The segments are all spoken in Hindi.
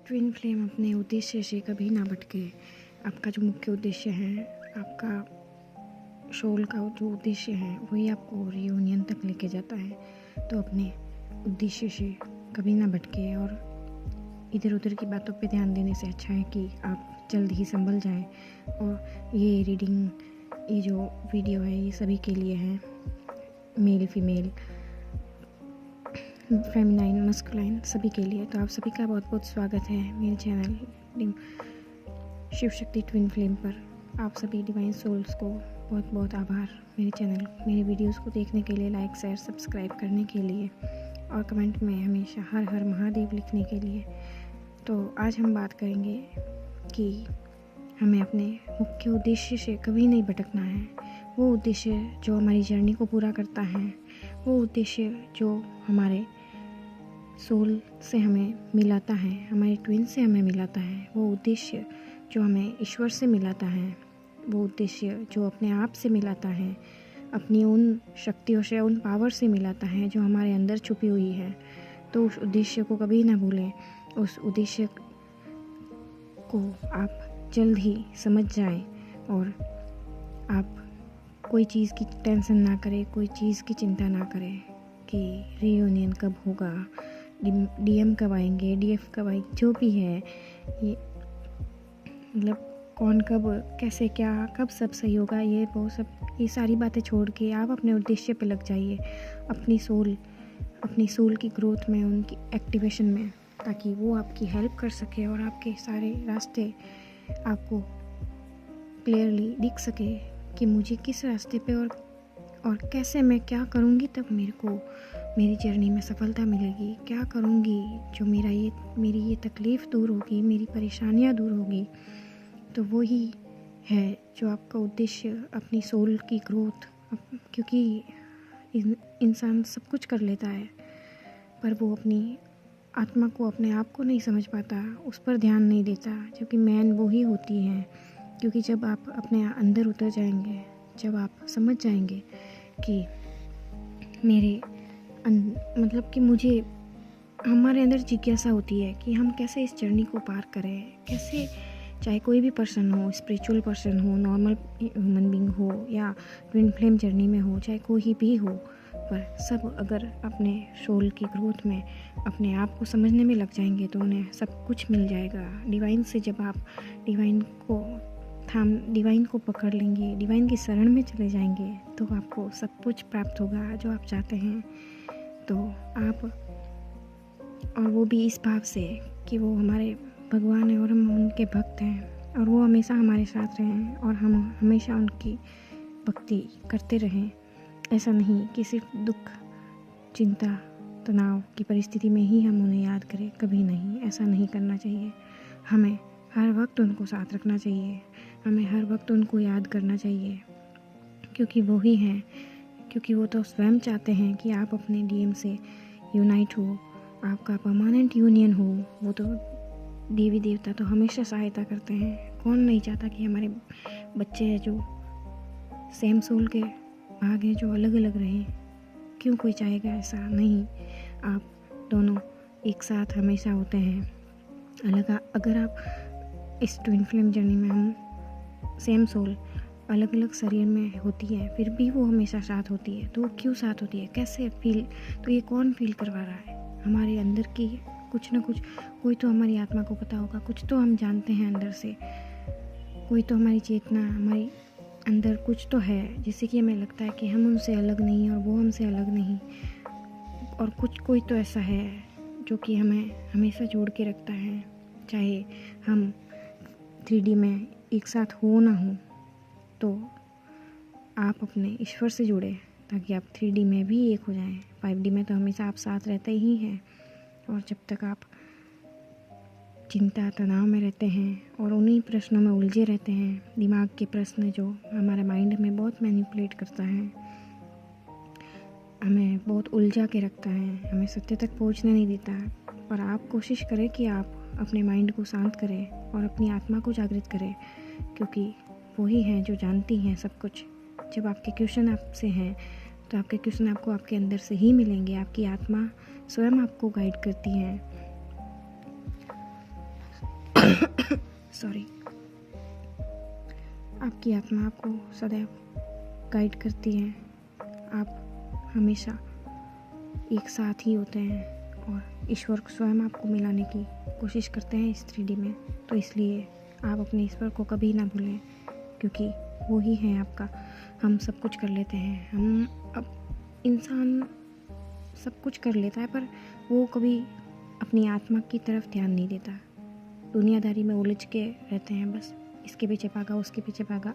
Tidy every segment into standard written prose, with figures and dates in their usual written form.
ट्विन फ्लेम अपने उद्देश्य से कभी ना भटके। आपका जो मुख्य उद्देश्य है, आपका सोल का जो उद्देश्य है, वही आपको रियूनियन तक लेके जाता है। तो अपने उद्देश्य से कभी ना भटके और इधर उधर की बातों पे ध्यान देने से अच्छा है कि आप जल्द ही संभल जाएं। और ये रीडिंग, ये जो वीडियो है, ये सभी के लिए है, मेल फीमेल, फेमिनाइन मस्कुलाइन, सभी के लिए। तो आप सभी का बहुत बहुत स्वागत है मेरे channel Shiv Shakti twin flame पर। आप सभी डिवाइन सोल्स को बहुत बहुत आभार मेरे चैनल, मेरे वीडियोस को देखने के लिए, लाइक शेयर सब्सक्राइब करने के लिए और कमेंट में हमेशा हर हर महादेव लिखने के लिए। तो आज हम बात करेंगे कि हमें अपने मुख्य उद्देश्य से कभी नहीं भटकना है। वो उद्देश्य जो हमारी जर्नी को पूरा करता है, वो उद्देश्य जो हमारे सोल से हमें मिलाता है, हमारे ट्विन से हमें मिलाता है, वो उद्देश्य जो हमें ईश्वर से मिलाता है, वो उद्देश्य जो अपने आप से मिलाता है, अपनी उन शक्तियों से, उन पावर से मिलाता है जो हमारे अंदर छुपी हुई है। तो उस उद्देश्य को कभी ना भूलें। उस उद्देश्य को आप जल्द ही समझ जाएं और आप कोई चीज़ की टेंशन ना करें, कोई चीज़ की चिंता ना करें कि रीयूनियन कब होगा, डीएम कब आएंगे, डीएफ कब आएंगे, जो भी है ये, मतलब कौन कब कैसे क्या कब सब सही होगा, ये वो सब, ये सारी बातें छोड़ के आप अपने उद्देश्य पे लग जाइए, अपनी सोल की ग्रोथ में, उनकी एक्टिवेशन में, ताकि वो आपकी हेल्प कर सके और आपके सारे रास्ते आपको क्लियरली दिख सके कि मुझे किस रास्ते पे और कैसे मैं क्या करूँगी तब मेरे को मेरी जर्नी में सफलता मिलेगी, क्या करूँगी जो मेरी ये तकलीफ़ दूर होगी, मेरी परेशानियाँ दूर होगी। तो वही है जो आपका उद्देश्य, अपनी सोल की ग्रोथ। क्योंकि इंसान सब कुछ कर लेता है, पर वो अपनी आत्मा को, अपने आप को नहीं समझ पाता, उस पर ध्यान नहीं देता, जबकि मैन वो ही होती है। क्योंकि जब आप अपने अंदर उतर जाएंगे, जब आप समझ जाएंगे कि मतलब कि मुझे, हमारे अंदर जिज्ञासा होती है कि हम कैसे इस जर्नी को पार करें, कैसे, चाहे कोई भी पर्सन हो, स्पिरिचुअल पर्सन हो, नॉर्मल ह्यूमन बीइंग हो, या ट्विन फ्लेम जर्नी में हो, चाहे कोई भी हो, पर सब अगर अपने सोल की ग्रोथ में अपने आप को समझने में लग जाएंगे तो उन्हें सब कुछ मिल जाएगा। डिवाइन से जब आप डिवाइन को पकड़ लेंगे, डिवाइन की शरण में चले जाएंगे, तो आपको सब कुछ प्राप्त होगा जो आप चाहते हैं। तो आप, और वो भी इस भाव से कि वो हमारे भगवान हैं और हम उनके भक्त हैं, और वो हमेशा हमारे साथ रहें और हम हमेशा उनकी भक्ति करते रहें। ऐसा नहीं कि सिर्फ दुख, चिंता, तनाव की परिस्थिति में ही हम उन्हें याद करें, कभी नहीं, ऐसा नहीं करना चाहिए। हमें हर वक्त उनको साथ रखना चाहिए, हमें हर वक्त उनको याद करना चाहिए, क्योंकि वो ही हैं, क्योंकि वो तो स्वयं चाहते हैं कि आप अपने डीएम से यूनाइट हो, आपका परमानेंट यूनियन हो। वो तो देवी देवता तो हमेशा सहायता करते हैं। कौन नहीं चाहता कि हमारे बच्चे हैं जो सेम सोल के भाग हैं, जो अलग अलग रहें। क्यों कोई चाहेगा ऐसा? नहीं, आप दोनों एक साथ हमेशा होते हैं। अगर आप इस ट्विन फ्लेम जर्नी में, हम सेम सोल अलग अलग शरीर में होती है, फिर भी वो हमेशा साथ होती है। तो वो क्यों साथ होती है, कैसे फील, तो ये कौन फील करवा रहा है? हमारे अंदर की कुछ ना कुछ, कोई तो हमारी आत्मा को पता होगा, कुछ तो हम जानते हैं अंदर से, कोई तो हमारी चेतना, हमारी अंदर कुछ तो है, जिससे कि हमें लगता है कि हम उनसे अलग नहीं और वो हमसे अलग नहीं। और कोई तो ऐसा है जो कि हमें हमेशा जोड़ के रखता है, चाहे हम 3D में एक साथ हो ना हो। तो आप अपने ईश्वर से जुड़े ताकि आप 3D में भी एक हो जाएं। 5D में तो हमेशा आप साथ रहते ही हैं, और जब तक आप चिंता, तनाव में रहते हैं और उन्हीं प्रश्नों में उलझे रहते हैं, दिमाग के प्रश्न जो हमारे माइंड में बहुत मैनिपुलेट करता है, हमें बहुत उलझा के रखता है, हमें सत्य तक पहुंचने नहीं देता। पर आप कोशिश करें कि आप अपने माइंड को शांत करें और अपनी आत्मा को जागृत करें, क्योंकि वही हैं जो जानती हैं सब कुछ। जब आपके क्वेश्चन आपसे हैं, तो आपके क्वेश्चन आपको आपके अंदर से ही मिलेंगे। आपकी आत्मा स्वयं आपको गाइड करती है। सॉरी। आपकी आत्मा आपको सदैव गाइड करती है। आप हमेशा एक साथ ही होते हैं और ईश्वर स्वयं आपको मिलाने की कोशिश करते हैं इस 3D में। तो इसलिए आप अपने ईश्वर को कभी ना भूलें, क्योंकि वो ही है आपका। हम सब कुछ कर लेते हैं, अब इंसान सब कुछ कर लेता है, पर वो कभी अपनी आत्मा की तरफ ध्यान नहीं देता। दुनियादारी में उलझ के रहते हैं, बस इसके पीछे भागा, उसके पीछे भागा,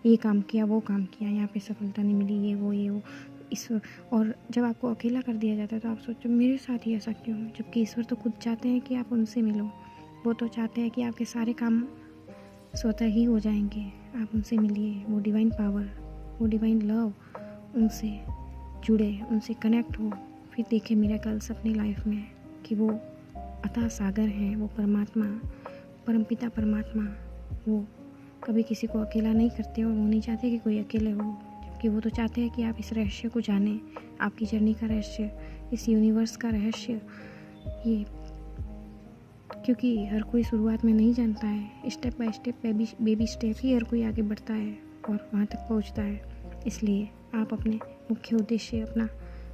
ये काम किया, वो काम किया, यहाँ पे सफलता नहीं मिली, ये वो इस। और जब आपको अकेला कर दिया जाता है तो आप सोचो मेरे साथ ही ऐसा क्यों, जबकि ईश्वर तो खुद चाहते हैं कि आप उनसे मिलो। वो तो चाहते हैं कि आपके सारे काम स्वतः ही हो जाएंगे, आप उनसे मिलिए। वो डिवाइन पावर, वो डिवाइन लव, उनसे जुड़े, उनसे कनेक्ट हो, फिर देखें मिरेकल्स अपनी लाइफ में कि वो अथाह सागर हैं, वो परमात्मा, परमपिता परमात्मा। वो कभी किसी को अकेला नहीं करते और वो नहीं चाहते कि कोई अकेले हो, जबकि वो तो चाहते हैं कि आप इस रहस्य को जानें, आपकी जर्नी का रहस्य, इस यूनिवर्स का रहस्य। ये क्योंकि हर कोई शुरुआत में नहीं जानता है, step by step, baby step ही हर कोई आगे बढ़ता है और वहाँ तक पहुँचता है। इसलिए आप अपने मुख्य उद्देश्य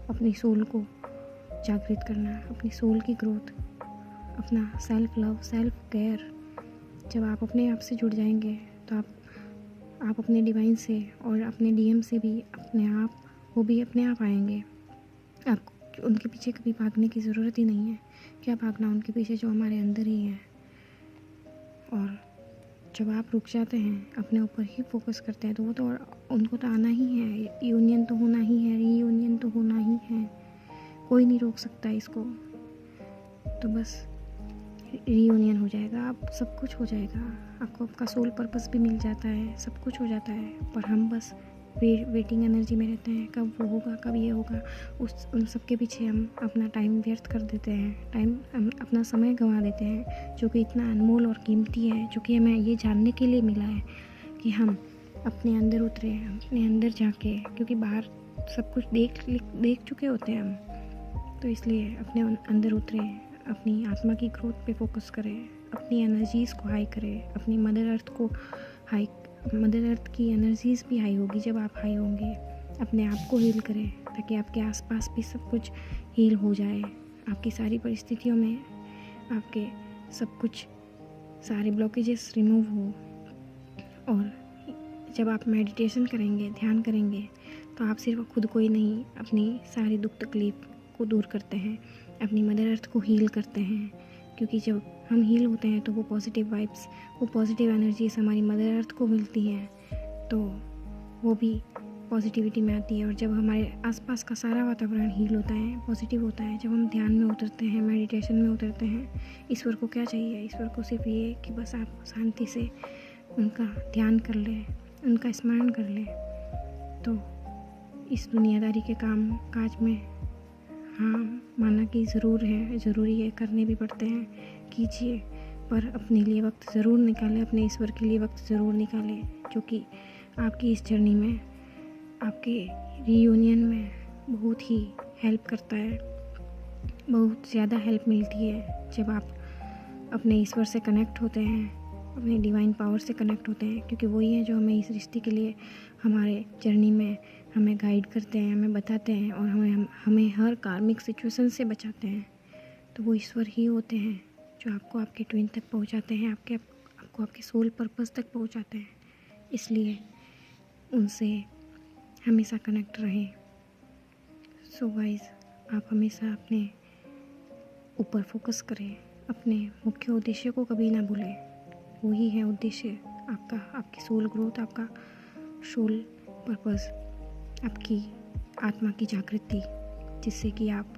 अपनी सोल को जागृत करना, अपनी सोल की ग्रोथ, अपना सेल्फ लव, सेल्फ केयर। जब आप अपने आप से जुड़ जाएंगे तो आप अपने डिवाइन से और अपने डीएम से भी वो भी अपने आप आएंगे। आपको उनके पीछे कभी भागने की ज़रूरत ही नहीं है। क्या भागना उनके पीछे जो हमारे अंदर ही है। और जब आप रुक जाते हैं, अपने ऊपर ही फोकस करते हैं, तो वो तो उनको तो आना ही है, यूनियन तो होना ही है, रीयूनियन तो होना ही है, कोई नहीं रोक सकता इसको। तो बस रीयूनियन हो जाएगा, आप सब कुछ हो जाएगा, आपको आपका सोल पर्पस भी मिल जाता है, सब कुछ हो जाता है। पर हम बस वेटिंग एनर्जी में रहते हैं, कब वो होगा, कब ये होगा। उन सब के पीछे हम अपना टाइम व्यर्थ कर देते हैं, हम अपना समय गंवा देते हैं, जो कि इतना अनमोल और कीमती है, जो कि हमें ये जानने के लिए मिला है कि हम अपने अंदर उतरे, अपने अंदर जाके, क्योंकि बाहर सब कुछ देख चुके होते हैं हम। तो इसलिए अपने अंदर उतरे, अपनी आत्मा की ग्रोथ पे फोकस करें, अपनी एनर्जीज़ को हाई करें, अपनी मदर अर्थ की एनर्जीज़ भी हाई होगी जब आप हाई होंगे। अपने आप को हील करें ताकि आपके आसपास भी सब कुछ हील हो जाए, आपकी सारी परिस्थितियों में आपके सब कुछ, सारे ब्लॉकेजेस रिमूव हो। और जब आप मेडिटेशन करेंगे, ध्यान करेंगे, तो आप सिर्फ खुद को ही नहीं, अपनी सारी दुख तकलीफ को दूर करते हैं, अपनी मदर अर्थ को हील करते हैं। क्योंकि जब हम हील होते हैं तो वो पॉजिटिव वाइब्स, वो पॉजिटिव एनर्जीज हमारी मदर अर्थ को मिलती हैं, तो वो भी पॉजिटिविटी में आती है। और जब हमारे आसपास का सारा वातावरण हील होता है, पॉजिटिव होता है, जब हम ध्यान में उतरते हैं, मेडिटेशन में उतरते हैं, ईश्वर को क्या चाहिए? ईश्वर को सिर्फ ये कि बस आप शांति से उनका ध्यान कर लें, उनका स्मरण कर लें। तो इस दुनियादारी के काम काज में हाँ माना कि ज़रूरी है, करने भी पड़ते हैं, कीजिए, पर अपने लिए वक्त ज़रूर निकालें, अपने ईश्वर के लिए वक्त ज़रूर निकालें, जो कि आपकी इस जर्नी में, आपके रीयूनियन में बहुत ही हेल्प करता है। बहुत ज़्यादा हेल्प मिलती है जब आप अपने ईश्वर से कनेक्ट होते हैं, अपने डिवाइन पावर से कनेक्ट होते हैं, क्योंकि वही है जो हमें इस रिश्ते के लिए, हमारे जर्नी में हमें गाइड करते हैं, हमें बताते हैं और हमें हर कार्मिक सिचुएशन से बचाते हैं। तो वो ईश्वर ही होते हैं जो आपको आपके ट्विन तक पहुंचाते हैं, आपको आपके सोल पर्पस तक पहुंचाते हैं। इसलिए उनसे हमेशा कनेक्ट रहें। सो गाइस, आप हमेशा अपने ऊपर फोकस करें, अपने मुख्य उद्देश्य को कभी ना भूलें। वही है उद्देश्य आपका, आपकी सोल ग्रोथ, आपका सोल पर्पस, आपकी आत्मा की जागृति, जिससे कि आप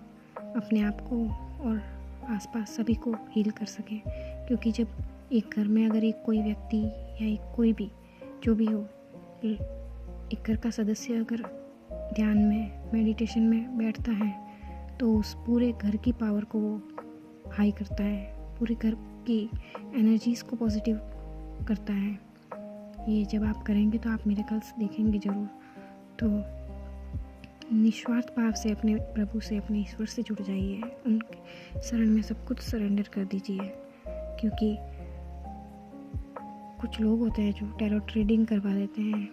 अपने आप को और आसपास सभी को हील कर सकें। क्योंकि जब एक घर में अगर कोई व्यक्ति या कोई भी जो भी हो, एक घर का सदस्य अगर ध्यान में, मेडिटेशन में बैठता है, तो उस पूरे घर की पावर को वो हाई करता है, पूरे घर की एनर्जीज़ को पॉजिटिव करता है। ये जब आप करेंगे तो आप मिरेकल्स देखेंगे ज़रूर। तो निस्वार्थ भाव से अपने प्रभु से, अपने ईश्वर से जुड़ जाइए, उनके शरण में सब कुछ सरेंडर कर दीजिए, क्योंकि कुछ लोग होते हैं जो टैरो रीडिंग करवा देते हैं,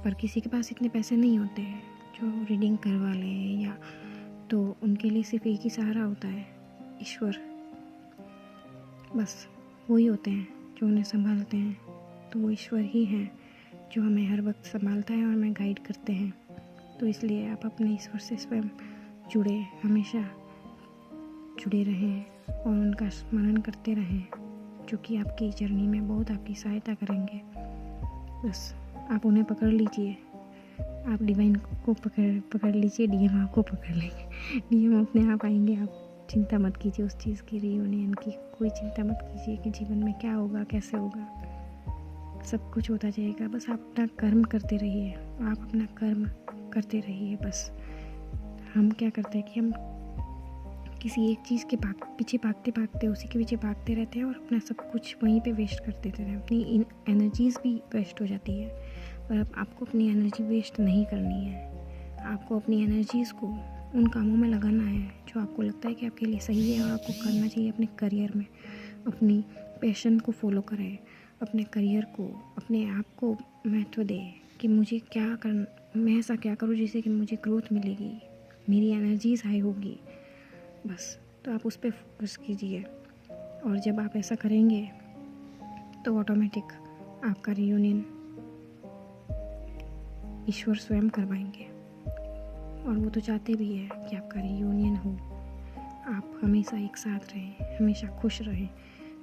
पर किसी के पास इतने पैसे नहीं होते हैं जो रीडिंग करवा लें, या तो उनके लिए सिर्फ एक ही सहारा होता है, ईश्वर। बस वही होते हैं जो उन्हें संभालते हैं। तो वो ईश्वर ही हैं जो हमें हर वक्त संभालता है और हमें गाइड करते हैं। तो इसलिए आप अपने ईश्वर से स्वयं जुड़े, हमेशा जुड़े रहें और उनका स्मरण करते रहें, जो कि आपकी जर्नी में बहुत आपकी सहायता करेंगे। बस आप उन्हें पकड़ लीजिए, आप डिवाइन को पकड़ लीजिए, डीएम आपको पकड़ लेंगे, डीएम अपने आप आएंगे। आप चिंता मत कीजिए उस चीज़ की, रियूनियन की कोई चिंता मत कीजिए कि जीवन में क्या होगा, कैसे होगा, सब कुछ होता जाएगा। बस आप अपना कर्म करते रहिए, आप अपना कर्म करते रहिए। बस हम क्या करते हैं कि हम किसी एक चीज़ के पीछे भागते उसी के पीछे भागते रहते हैं और अपना सब कुछ वहीं पे वेस्ट कर देते हैं, अपनी एनर्जीज़ भी वेस्ट हो जाती है। पर अब आपको अपनी एनर्जी वेस्ट नहीं करनी है, आपको अपनी एनर्जीज़ को उन कामों में लगाना है जो आपको लगता है कि आपके लिए सही है और आपको करना चाहिए। अपने करियर में अपनी पैशन को फॉलो करें, अपने करियर को, अपने आप को महत्व दें कि मुझे क्या करना, मैं ऐसा क्या करूँ जिससे कि मुझे ग्रोथ मिलेगी, मेरी एनर्जीज़ हाई होगी। बस तो आप उस पर फोकस कीजिए, और जब आप ऐसा करेंगे तो ऑटोमेटिक आपका रियूनियन ईश्वर स्वयं करवाएंगे। और वो तो चाहते भी है कि आपका रियूनियन हो, आप हमेशा एक साथ रहें, हमेशा खुश रहें,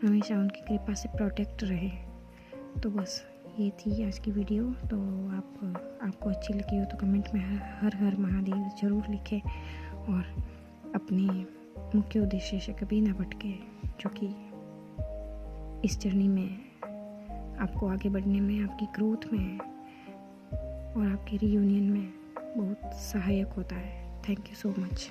हमेशा उनकी कृपा से प्रोटेक्ट रहें। तो बस ये थी आज की वीडियो। तो आपको अच्छी लगी हो तो कमेंट में हर हर महादेव ज़रूर लिखें, और अपने मुख्य उद्देश्य से कभी ना भटके, जो कि इस जर्नी में आपको आगे बढ़ने में, आपकी ग्रोथ में और आपके रियूनियन में बहुत सहायक होता है। Thank you so much.